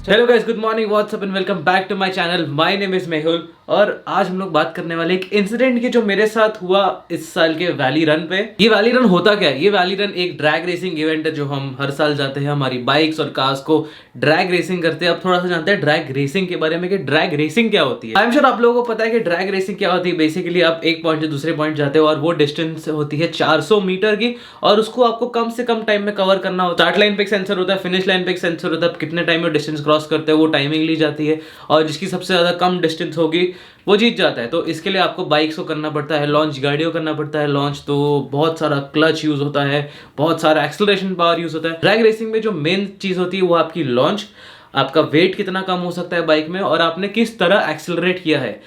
Hello guys, good morning, what's up and welcome back to my channel. My name is Mehul और आज हम लोग बात करने वाले एक इंसिडेंट की जो मेरे साथ हुआ इस साल के वैली रन पे। ये वैली रन होता क्या है? ये वैली रन एक ड्रैग रेसिंग इवेंट है जो हम हर साल जाते हैं, हमारी बाइक्स और कार्स को ड्रैग रेसिंग करते हैं। अब थोड़ा सा जानते हैं ड्रैग रेसिंग के बारे में कि ड्रैग रेसिंग क्या होती है। आई एम श्योर आप लोगों को पता है कि ड्रैग रेसिंग क्या होती है। बेसिकली आप एक पॉइंट से दूसरे पॉइंट जाते हो और वो डिस्टेंस होती है 400 मीटर की और उसको आपको कम से कम टाइम में कवर करना होता है। स्टार्ट लाइन पे एक सेंसर होता है, फिनिश लाइन पे एक सेंसर होता है। आप कितने टाइम में डिस्टेंस क्रॉस करते हैं वो टाइमिंग ली जाती है और जिसकी सबसे ज्यादा कम डिस्टेंस होगी वो जीत जाता है। तो इसके लिए आपको बाइक्स को करना पड़ता है लॉन्च, गाड़ियों को करना पड़ता है लॉन्च। तो बहुत सारा क्लच यूज होता है, बहुत सारा एक्सेलरेशन पावर यूज होता है। ड्रैग रेसिंग में जो मेन चीज होती है वो आपकी लॉन्च, आपका वेट कितना कम हो सकता है बाइक में और आपने किस तरह एक्सेलरेट किया है।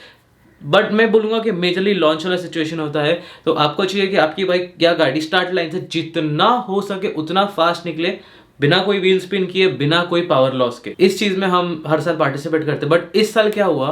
बट मैं बोलूंगा कि मेजरली लॉन्च वाला सिचुएशन होता है। तो आपको चाहिए कि आपकी बाइक या गाड़ी स्टार्ट लाइन से जितना हो सके उतना फास्ट निकले, बिना कोई व्हील स्पिन किए, बिना कोई पावर लॉस के। इस चीज में हम हर साल पार्टिसिपेट करते हैं। बट इस साल क्या हुआ,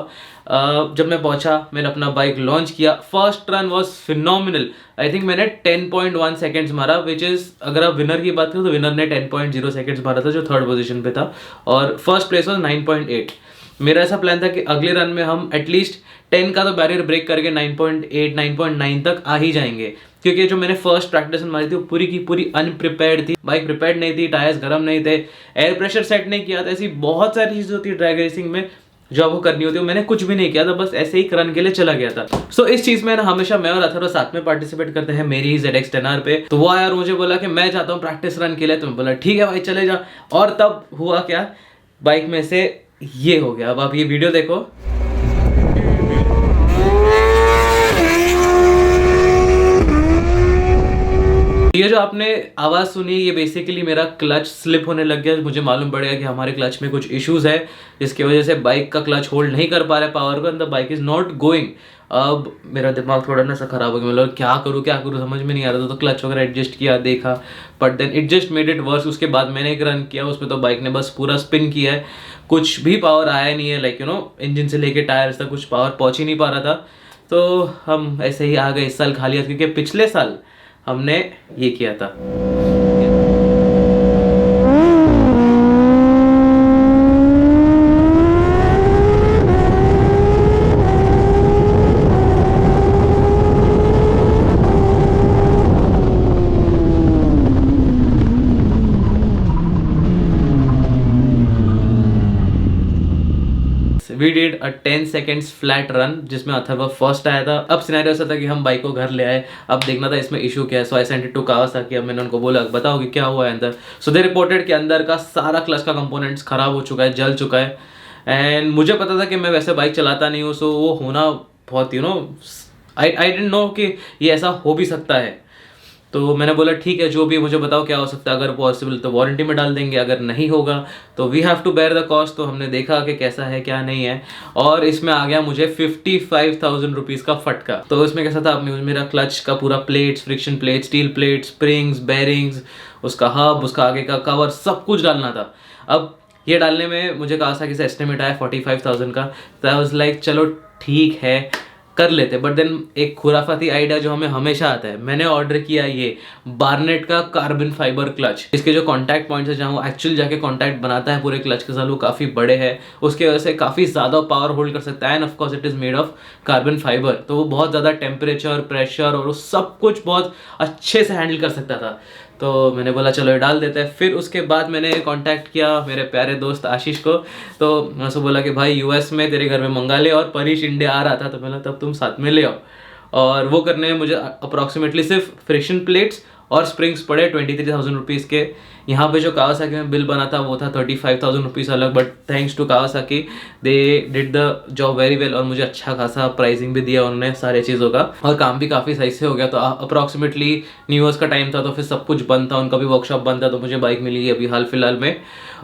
जब मैं पहुंचा, मैंने अपना बाइक लॉन्च किया, first run was phenomenal. I think मैंने 10.1 सेकेंड्स मारा, विच इज, अगर आप विनर की बात करें तो विनर ने 10.0 सेकेंड्स मारा था जो थर्ड पोजीशन पे था और फर्स्ट प्लेस वाज 9.8। मेरा ऐसा प्लान था कि अगले रन में हम एटलीस्ट 10 का तो बैरियर ब्रेक करके 9.8 9.9 तक आ ही जाएंगे, क्योंकि जो मैंने फर्स्ट प्रैक्टिस मारी थी वो पूरी की पूरी अनप्रिपेयर्ड थी। बाइक प्रिपेयर्ड नहीं थी, टायर्स गर्म नहीं थे, एयर प्रेशर सेट नहीं किया था। ऐसी बहुत सारी चीजें होती है ड्रैग रेसिंग में जो आपको करनी होती है। मैंने कुछ भी नहीं किया था, बस ऐसे ही रन के लिए चला गया था। सो इस चीज में ना हमेशा मैं और अथर्व साथ में पार्टिसिपेट करते हैं मेरी ही ZX 10R पे। तो वो आया और मुझे बोला कि मैं जाता हूँ प्रैक्टिस रन के लिए। तो मैं बोला ठीक है भाई चले जा। और तब हुआ क्या, बाइक में से ये हो गया। अब आप ये वीडियो देखो। ये जो आपने आवाज सुनी ये बेसिकली मेरा क्लच स्लिप होने लग गया। मुझे मालूम पड़ गया कि हमारे क्लच में कुछ इश्यूज है जिसकी वजह से बाइक का क्लच होल्ड नहीं कर पा रहा है पावर को, and the bike is not going. अब मेरा दिमाग थोड़ा ना सा खराब हो गया। मतलब क्या करूँ समझ में नहीं आ रहा था। तो क्लच वगैरह एडजस्ट किया, देखा, but then it just made it worse. उसके बाद मैंने एक रन किया, उसमें तो बाइक ने बस पूरा स्पिन किया है, कुछ भी पावर आया नहीं है। लाइक इंजन से लेके टायर्स तक कुछ पावर पहुंच ही नहीं पा रहा था। तो हम ऐसे ही आ गए इस साल खाली हाथ, क्योंकि पिछले साल हमने ये किया था। We did a 10 seconds flat run जिसमें अथर्व फर्स्ट आया था। अब सिनेरियो ऐसा था कि हम बाइक को घर ले आए, अब देखना था इसमें इशू क्या है। So I sent it to Kawasaki. अब मैंने उनको बोला बताओ कि क्या हुआ है अंदर। सो दे रिपोर्टेड कि अंदर का सारा क्लच का कंपोनेंट्स खराब हो चुका है, जल चुका है। एंड मुझे पता था कि मैं वैसे बाइक चलाता नहीं हूँ, सो वो होना बहुत आई डिडंट नो कि ये ऐसा हो भी सकता है। तो मैंने बोला ठीक है, जो भी मुझे बताओ क्या हो सकता है, अगर पॉसिबल तो वारंटी में डाल देंगे, अगर नहीं होगा तो we have to bear the cost. तो हमने देखा कि कैसा है क्या नहीं है और इसमें आ गया मुझे 55,000 रुपीज़ का फटका। तो इसमें कैसा था, आपने मेरा क्लच का पूरा plates, friction plate, steel plate, springs, bearings, उसका हब, उसका आगे का कवर, सब कुछ डालना था। अब ये डालने में मुझे कावासाकी से एस्टिमेट आया 45,000 का। तो आई वाज लाइक चलो ठीक है कर लेते। बट देन एक खुराफाती आइडिया जो हमें हमेशा आता है, मैंने ऑर्डर किया ये बार्नेट का कार्बन फाइबर क्लच। इसके जो कॉन्टैक्ट पॉइंट्स है जहाँ वो एक्चुअल जाके कॉन्टैक्ट बनाता है पूरे क्लच के साथ, वो काफ़ी बड़े हैं। उसके वजह से काफ़ी ज़्यादा पावर होल्ड कर सकता है and of course it is made of carbon fibre. तो वो बहुत ज़्यादा टेम्परेचर, प्रेशर और वो सब कुछ बहुत अच्छे से हैंडल कर सकता था। तो मैंने बोला चलो ये डाल देते हैं। फिर उसके बाद मैंने कांटेक्ट किया मेरे प्यारे दोस्त आशीष को। तो मैं उसको बोला कि भाई US में तेरे घर में मंगा ले, और परीश इंडिया आ रहा था तो मैंने तब तुम साथ में ले आओ। और वो करने में मुझे अप्रॉक्सीमेटली सिर्फ फ्रिक्शन प्लेट्स और स्प्रिंग्स पड़े 23,000 रुपीज़ के। यहाँ पे जो कावासाकी में बिल बना था वो था 35,000 रुपीज़ अलग। But thanks to Kawasaki, they did the job very well और मुझे अच्छा खासा प्राइसिंग भी दिया उन्होंने सारे चीज़ों का, और काम भी काफ़ी सही से हो गया। तो अप्रॉक्सीमेटली न्यू ईयर्स का टाइम था तो फिर सब कुछ बंद था, उनका भी वर्कशॉप बंद था। तो मुझे बाइक मिली अभी हाल फिलहाल में।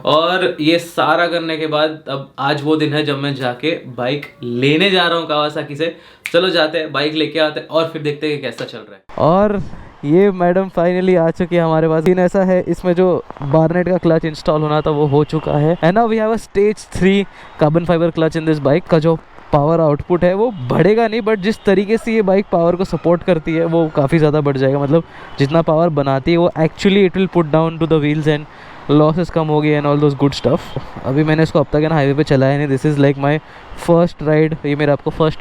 और ये सारा करने के बाद अब आज वो दिन है जब मैं जाके बाइक लेने जा रहा हूँ कावासाकी से। चलो जाते हैं, बाइक लेके आते हैं और फिर देखते हैं कि कैसा चल रहा है। और ये मैडम फाइनली आ चुकी है हमारे पास। सीन ऐसा है, इसमें जो बार्नेट का क्लच इंस्टॉल होना था वो हो चुका है। And now we have a stage 3 carbon fibre clutch in this bike. का जो पावर आउटपुट है वो बढ़ेगा नहीं, बट जिस तरीके से ये बाइक पावर को सपोर्ट करती है वो काफ़ी ज़्यादा बढ़ जाएगा। मतलब जितना पावर बनाती है वो actually it will put down to the wheels and losses कम हो गई and all those good stuff. अभी मैंने इसको अब तक है ना हाईवे पे चलाया नहीं। This is like my first ride. ये मेरा आपको फर्स्ट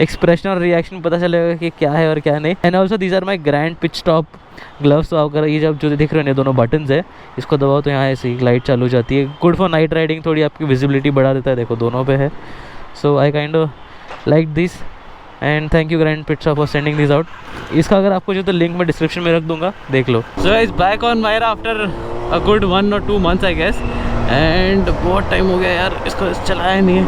एक्सप्रेशन और रिएक्शन पता चलेगा कि क्या है और क्या नहीं। And also these are my Grand Pitstop gloves. तो अगर ये जब जो दिख रहे हैं दोनों बटन्स है, इसको दबाओ तो यहाँ ऐसी लाइट चालू हो जाती है। गुड फॉर नाइट राइडिंग, थोड़ी आपकी विजिबिलिटी बढ़ा देता है। देखो दोनों पे है। So I kind of like this and thank you Grand Pit Shop for sending this out. इसका अगर आपको जो तो लिंक मैं डिस्क्रिप्शन में रख दूंगा, देख लो। सो इज बैक ऑन मायरा after a good 1 or 2 months I guess. And बहुत टाइम हो गया यार इसको चलाया नहीं है।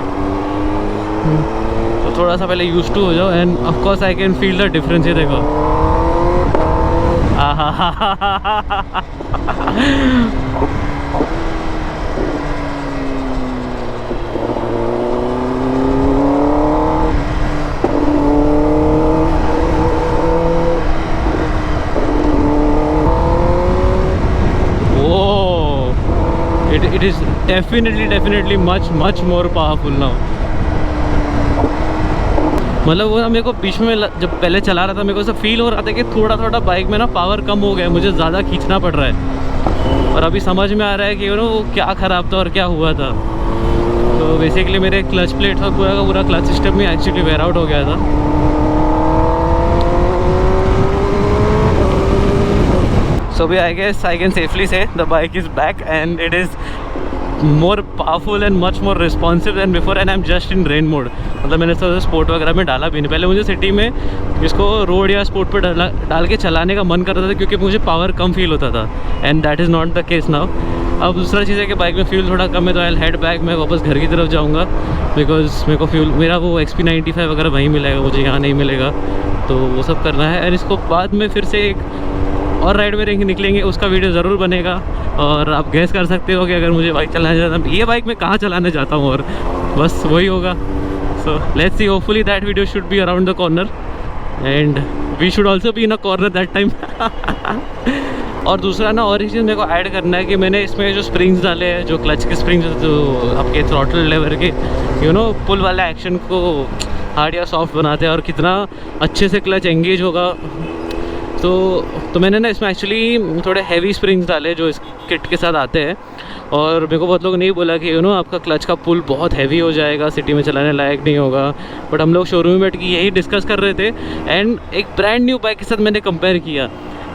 तो थोड़ा सा पहले यूज टू हो जाओ end of course I can feel the difference. ये देखो it is definitely much more powerful now। मतलब वो ना मेरे को बीच में जब पहले चला रहा था मेरे को ऐसा फील हो रहा था कि थोड़ा बाइक में ना पावर कम हो गया है, मुझे ज़्यादा खींचना पड़ रहा है। और अभी समझ में आ रहा है कि वो क्या ख़राब था और क्या हुआ था। तो बेसिकली मेरे क्लच प्लेट और पूरा का पूरा क्लच सिस्टम में एक्चुअली वेयर आउट हो गया था। So I guess I can safely say the bike is back and it is more powerful and much more responsive than before and I'm just in rain mode। मतलब मैंने इसको sport वगैरह में डाला भी नहीं। पहले मुझे सिटी में इसको रोड या स्पोर्ट पे डाल के चलाने का मन करता था क्योंकि मुझे पावर कम फील होता था and that is not the case now. अब दूसरा चीज़ है कि बाइक में फ्यूल थोड़ा कम है तो आई हेड बैक, मैं वापस घर की तरफ जाऊँगा बिकॉज मेरे को फ्यूल मेरा वो XP95 वगैरह वहीं मिलेगा, मुझे यहाँ नहीं मिलेगा। तो वो सब करना है एंड इसको बाद में फिर से एक और राइड में निकलेंगे, उसका वीडियो ज़रूर बनेगा। और आप गैस कर सकते हो कि अगर मुझे बाइक चलाना चाहता हूँ, ये बाइक मैं कहाँ चलाने जाता हूँ और बस वही होगा। So let's see, hopefully that video should be around the corner and we should also be in a corner that time. और दूसरा ना और एक चीज़ मेरे को ऐड करना है कि मैंने इसमें जो स्प्रिंग्स डाले हैं, जो क्लच के स्प्रिंग्स जो आपके थ्रॉटल लेवर के पुल वाला एक्शन को हार्ड या सॉफ्ट बनाते हैं और कितना अच्छे से क्लच एंगेज होगा। तो मैंने ना इसमें एक्चुअली थोड़े हैवी स्प्रिंग्स डाले जो इस किट के साथ आते हैं। और मेरे को बहुत लोग नहीं बोला कि आपका क्लच का पुल बहुत हैवी हो जाएगा, सिटी में चलाने लायक नहीं होगा। बट हम लोग शोरूम में बैठ के यही डिस्कस कर रहे थे एंड एक ब्रांड न्यू बाइक के साथ मैंने कंपेयर किया।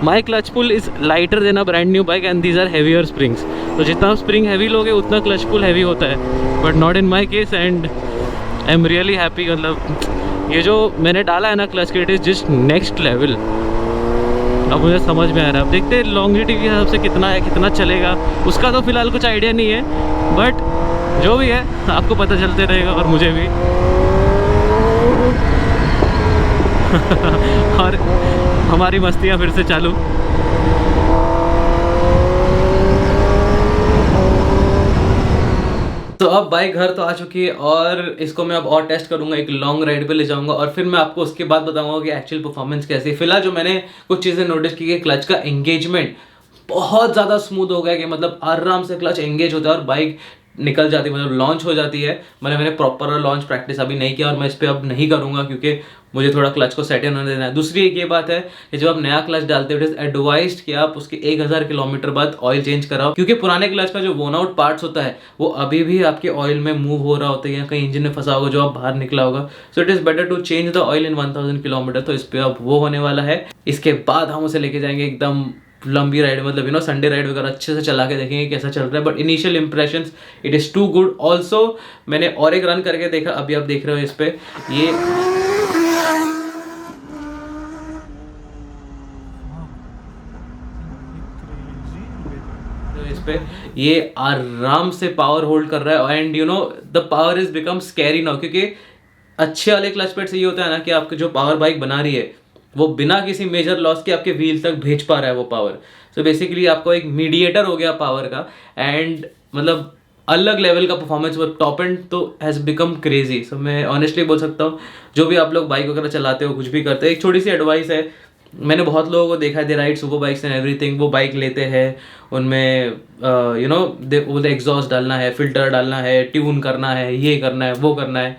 My clutch pull is lighter than a brand new bike and these are heavier springs. तो जितना स्प्रिंग हैवी लोगे उतना क्लच पुल हैवी होता है, but not in my case and I am really happy. मतलब ये जो मैंने डाला है ना clutch kit is just next level. अब मुझे समझ में आ रहा है। अब देखते हैं लॉन्गिटी के हिसाब से कितना है, कितना चलेगा, उसका तो फ़िलहाल कुछ आइडिया नहीं है, बट जो भी है आपको पता चलते रहेगा और मुझे भी। और हमारी मस्तियाँ फिर से चालू। तो अब बाइक घर तो आ चुकी है और इसको मैं अब और टेस्ट करूंगा, एक लॉन्ग राइड पे ले जाऊंगा और फिर मैं आपको उसके बाद बताऊंगा कि एक्चुअल परफॉर्मेंस कैसी है। फिलहाल जो मैंने कुछ चीज़ें नोटिस की कि क्लच का एंगेजमेंट बहुत ज़्यादा स्मूथ हो गया कि मतलब आराम से क्लच एंगेज होता है और बाइक निकल जाती है, मतलब लॉन्च हो जाती है। मैंने प्रॉपर लॉन्च प्रैक्टिस अभी नहीं किया और मैं इस पर अब नहीं करूँगा क्योंकि मुझे थोड़ा क्लच को सेट इन होने देना है। दूसरी एक ये बात है कि जब आप नया क्लच डालते हो इट इज एडवाइज्ड कि आप उसके 1000 किलोमीटर बाद ऑयल चेंज कराओ क्योंकि पुराने क्लच का जो वोन आउट पार्ट्स होता है वो अभी भी आपके ऑयल में मूव हो रहा होता है या कहीं इंजन में फंसा होगा जो आप बाहर निकला होगा। So it is better to change the oil in 1000 kilometre. तो इस पर अब वो होने वाला है। इसके बाद हम उसे लेके जाएंगे एकदम लंबी राइड, मतलब संडे राइड वगैरह अच्छे से चला के देखेंगे कैसा चल रहा है। But initial impressions it is too good. Also मैंने और एक रन करके देखा, अभी आप देख रहे हो इस पे ये आराम से पावर होल्ड कर रहा है and the power is become scary now क्योंकि अच्छे वाले क्लच पेड से ये होता है ना कि आपकी जो पावर बाइक बना रही है वो बिना किसी मेजर लॉस के आपके व्हील तक भेज पा रहा है वो पावर। सो बेसिकली आपको एक मीडिएटर हो गया पावर का एंड मतलब अलग लेवल का परफॉर्मेंस। वो टॉप एंड तो हैज़ बिकम क्रेजी। सो मैं ऑनेस्टली बोल सकता हूँ जो भी आप लोग बाइक वगैरह चलाते हो कुछ भी करते हो, एक छोटी सी एडवाइस है। मैंने बहुत लोगों को देखा है they ride super bikes and everything, वो बाइक लेते हैं उनमें बोलते एग्जॉस्ट डालना है, फिल्टर डालना है, ट्यून करना है, ये करना है, वो करना है,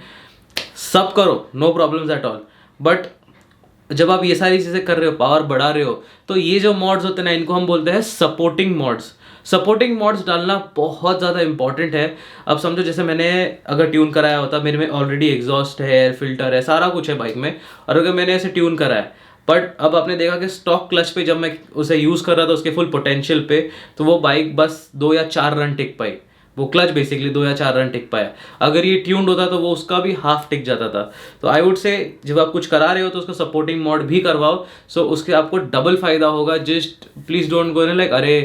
सब करो, no problems at all. But जब आप ये सारी चीज़ें कर रहे हो, पावर बढ़ा रहे हो, तो ये जो मॉड्स होते हैं ना इनको हम बोलते हैं सपोर्टिंग मॉड्स। सपोर्टिंग मॉड्स डालना बहुत ज़्यादा इंपॉर्टेंट है। अब समझो जैसे मैंने अगर ट्यून कराया होता, मेरे में ऑलरेडी एग्जॉस्ट है, एयर फिल्टर है, सारा कुछ है बाइक में, और अगर मैंने ऐसे ट्यून करा है, बट अब आपने देखा कि स्टॉक क्लच पे जब मैं उसे यूज़ कर रहा था उसके फुल पोटेंशियल पे, तो वो बाइक बस 2 या 4 रन टिक पाई। वो क्लच बेसिकली 2 या 4 रन टिक पाया। अगर ये ट्यून्ड होता तो वो उसका भी हाफ टिक जाता था। तो आई वुड से जब आप कुछ करा रहे हो तो उसका सपोर्टिंग मॉड भी करवाओ, सो उसके आपको डबल फायदा होगा। Just please don't go like अरे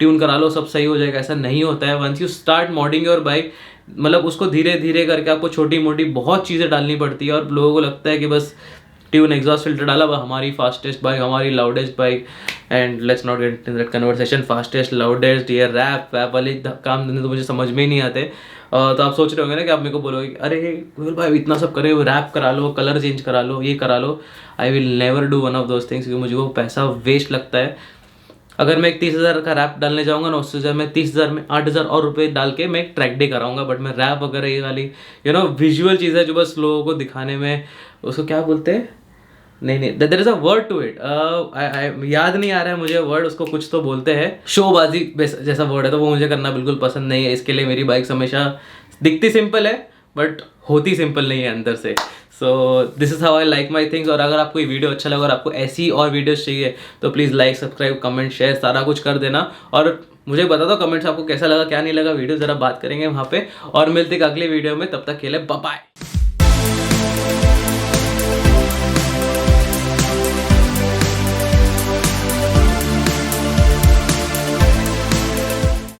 ट्यून करा लो सब सही हो जाएगा, ऐसा नहीं होता है। Once you start modding your bike, मतलब उसको धीरे धीरे करके आपको छोटी मोटी बहुत चीज़ें डालनी पड़ती है, और लोगों को लगता है कि बस ट्यून एग्जॉस्ट फिल्टर डाला वह हमारी फास्टेस्ट बाइक, हमारी loudest bike. And let's not get in that conversation, fastest loudest ये रैप वैप वाले काम धंधे तो मुझे समझ में ही नहीं आते। तो आप सोच रहे होंगे ना कि आप मेरे को बोलोगे अरे गोयल भाई इतना सब करे, रैप करा लो, कलर चेंज करा लो, ये करा लो। I will never do one of those things, क्योंकि मुझे वो पैसा वेस्ट लगता है। अगर मैं एक 30,000 का रैप डालने जाऊंगा ना, उससे जब मैं 30,000 में 8,000 और रुपए डाल के मैं एक ट्रैक डे कराऊंगा। बट मैं रैप वगैरह ये वाली विजुअल चीज़ है जो बस लोगों को दिखाने में, उसको क्या बोलते हैं, नहीं there is a word to it, याद नहीं आ रहा है मुझे वर्ड, उसको कुछ तो बोलते हैं, शोबाजी जैसा वर्ड है, तो वो मुझे करना बिल्कुल पसंद नहीं है। इसके लिए मेरी बाइक हमेशा दिखती सिंपल है बट होती सिंपल नहीं है अंदर से। So this is how I like my things. और अगर आपको ये वीडियो अच्छा लगा और आपको ऐसी और वीडियोस चाहिए तो please like, subscribe, comment, share सारा कुछ कर देना। और मुझे बता दो कमेंट्स आपको कैसा लगा, क्या नहीं लगा वीडियो, ज़रा बात करेंगे वहाँ पे। और मिलते हैं अगले वीडियो में, तब तक के लिए बाय बाय।